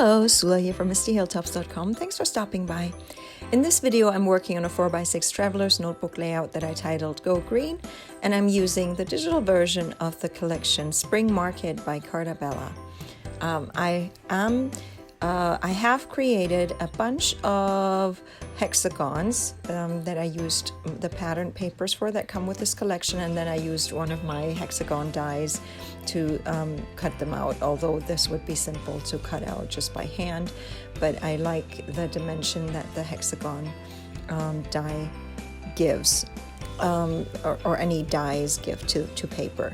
Hello, Sula here from MistyHilltops.com. Thanks for stopping by. In this video, I'm working on a 4x6 Traveler's Notebook layout that I titled Go Green, and I'm using the digital version of the collection Spring Market by Carta Bella. I have created a bunch of hexagons that I used the pattern papers for that come with this collection, and then I used one of my hexagon dies to cut them out, although this would be simple to cut out just by hand, but I like the dimension that the hexagon die gives, or any dies give to paper.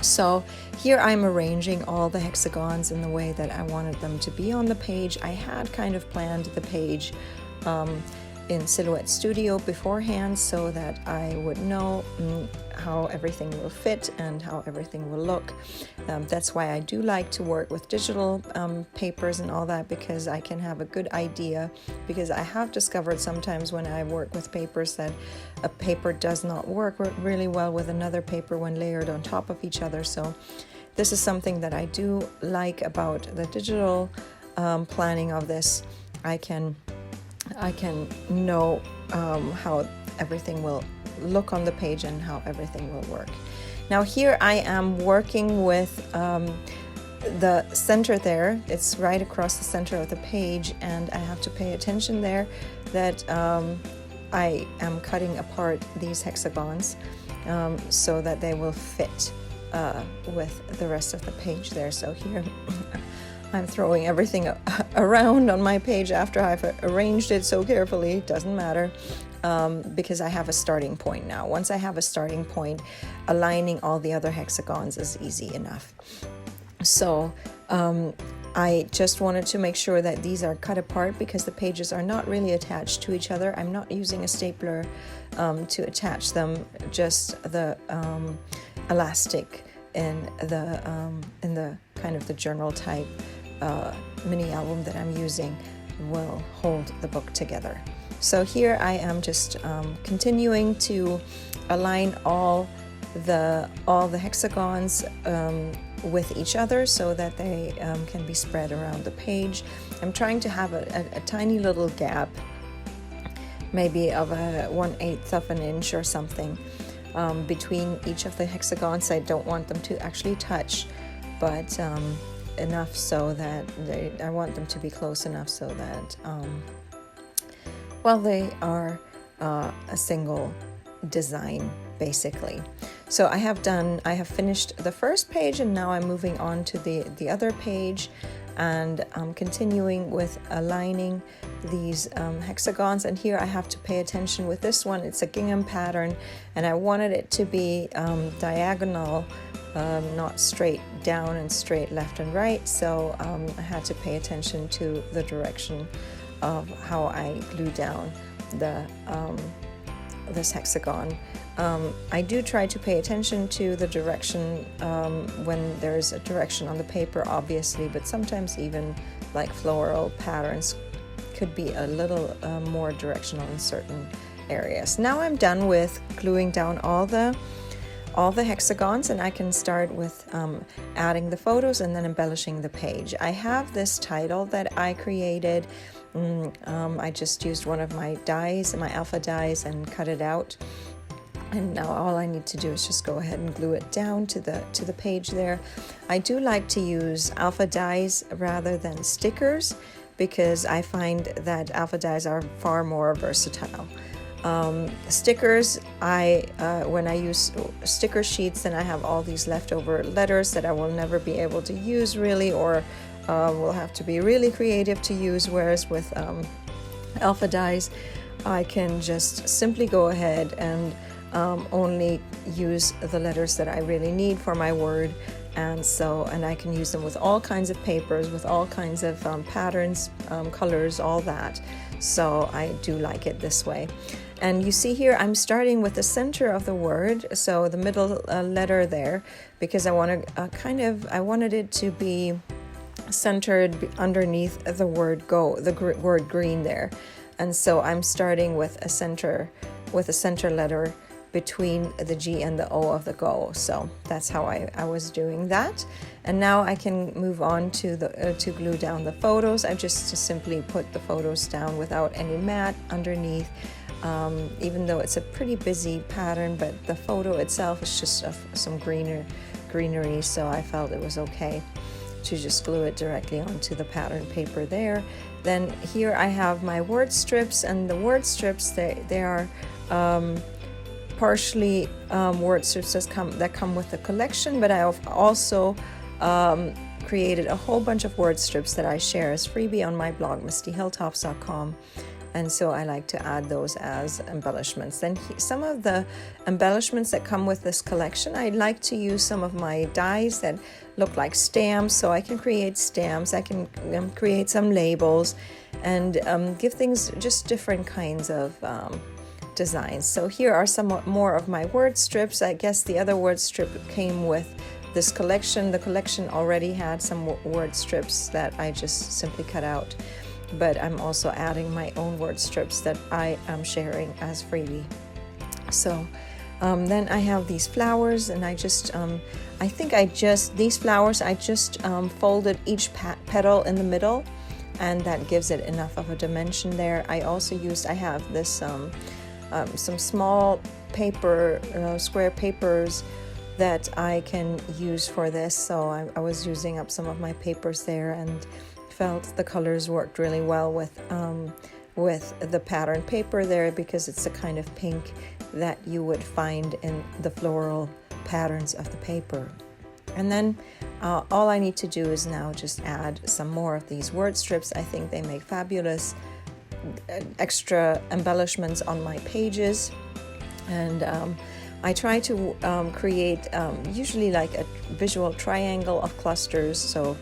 So here I'm arranging all the hexagons in the way that I wanted them to be on the page. I had kind of planned the page in Silhouette Studio beforehand so that I would know how everything will fit and how everything will look. That's why I do like to work with digital papers and all that, because I can have a good idea, because I have discovered sometimes when I work with papers that a paper does not work really well with another paper when layered on top of each other. So this is something that I do like about the digital planning of this. I can know how everything will look on the page and how everything will work. Now here I am working with the center there. It's right across the center of the page, and I have to pay attention there that I am cutting apart these hexagons so that they will fit with the rest of the page there. So here I'm throwing everything around on my page after I've arranged it so carefully. It doesn't matter because I have a starting point now. Once I have a starting point, aligning all the other hexagons is easy enough. So I just wanted to make sure that these are cut apart because the pages are not really attached to each other. I'm not using a stapler to attach them, just the elastic in the kind of the journal type mini album that I'm using will hold the book together. So here I am just continuing to align all the hexagons with each other so that they can be spread around the page. I'm trying to have a tiny little gap, maybe of a 1/8 of an inch or something, between each of the hexagons. I don't want them to actually touch, but enough so that I want them to be close enough so that they are a single design basically. So I have finished the first page, and now I'm moving on to the other page, and I'm continuing with aligning these hexagons. And here I have to pay attention with this one. It's a gingham pattern, and I wanted it to be diagonal, not straight down and straight left and right. So I had to pay attention to the direction of how I glue down this hexagon. I do try to pay attention to the direction when there's a direction on the paper, obviously, but sometimes even like floral patterns could be a little more directional in certain areas. Now I'm done with gluing down all the hexagons, and I can start with adding the photos and then embellishing the page. I have this title that I created. I just used one of my dies, my alpha dies, and cut it out. And now all I need to do is just go ahead and glue it down to the page there. I do like to use alpha dies rather than stickers because I find that alpha dies are far more versatile. Stickers, when I use sticker sheets, then I have all these leftover letters that I will never be able to use really, or will have to be really creative to use, whereas with alpha dies, I can just simply go ahead and only use the letters that I really need for my word, and I can use them with all kinds of papers, with all kinds of patterns, colors, all that. So I do like it this way. And you see here I'm starting with the center of the word, so the middle letter there, because I wanted it to be centered underneath the word go, the word green there. And so I'm starting with a center letter between the G and the O of the go. So that's how I was doing that. And now I can move on to the to glue down the photos. I just simply put the photos down without any mat underneath, even though it's a pretty busy pattern, but the photo itself is just of some greenery, so I felt it was okay to just glue it directly onto the pattern paper there. Then here I have my word strips, and the word strips, they are partially word strips that come with the collection, but I have also created a whole bunch of word strips that I share as freebie on my blog, mistyhilltops.com. And so I like to add those as embellishments. Then some of the embellishments that come with this collection, I like to use some of my dies that look like stamps, so I can create stamps, I can create some labels, and give things just different kinds of designs. So here are some more of my word strips. I guess the other word strip came with this collection. The collection already had some word strips that I just simply cut out, but I'm also adding my own word strips that I am sharing as freebie. So then I have these flowers, and I just these flowers I just folded each petal in the middle, and that gives it enough of a dimension there. I have this some small paper, square papers that I can use for this, so I was using up some of my papers there, and felt the colors worked really well with the pattern paper there, because it's the kind of pink that you would find in the floral patterns of the paper. And then all I need to do is now just add some more of these word strips. I think they make fabulous extra embellishments on my pages, and I try to create usually like a visual triangle of clusters. So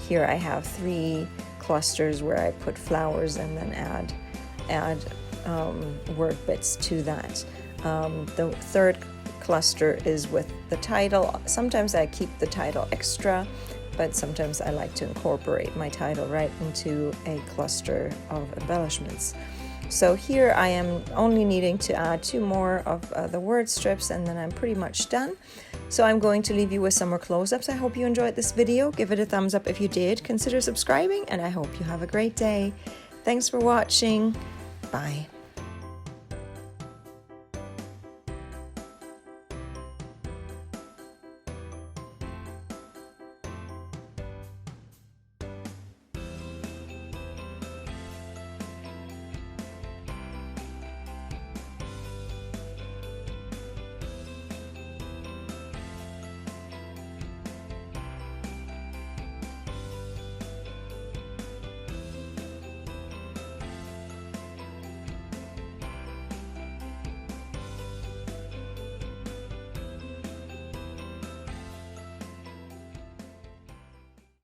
here I have 3 clusters where I put flowers and then add word bits to that. The third cluster is with the title. Sometimes I keep the title extra, but sometimes I like to incorporate my title right into a cluster of embellishments. So here I am only needing to add 2 more of the word strips, and then I'm pretty much done. So I'm going to leave you with some more close-ups. I hope you enjoyed this video. Give it a thumbs up if you did. Consider subscribing, and I hope you have a great day. Thanks for watching. Bye.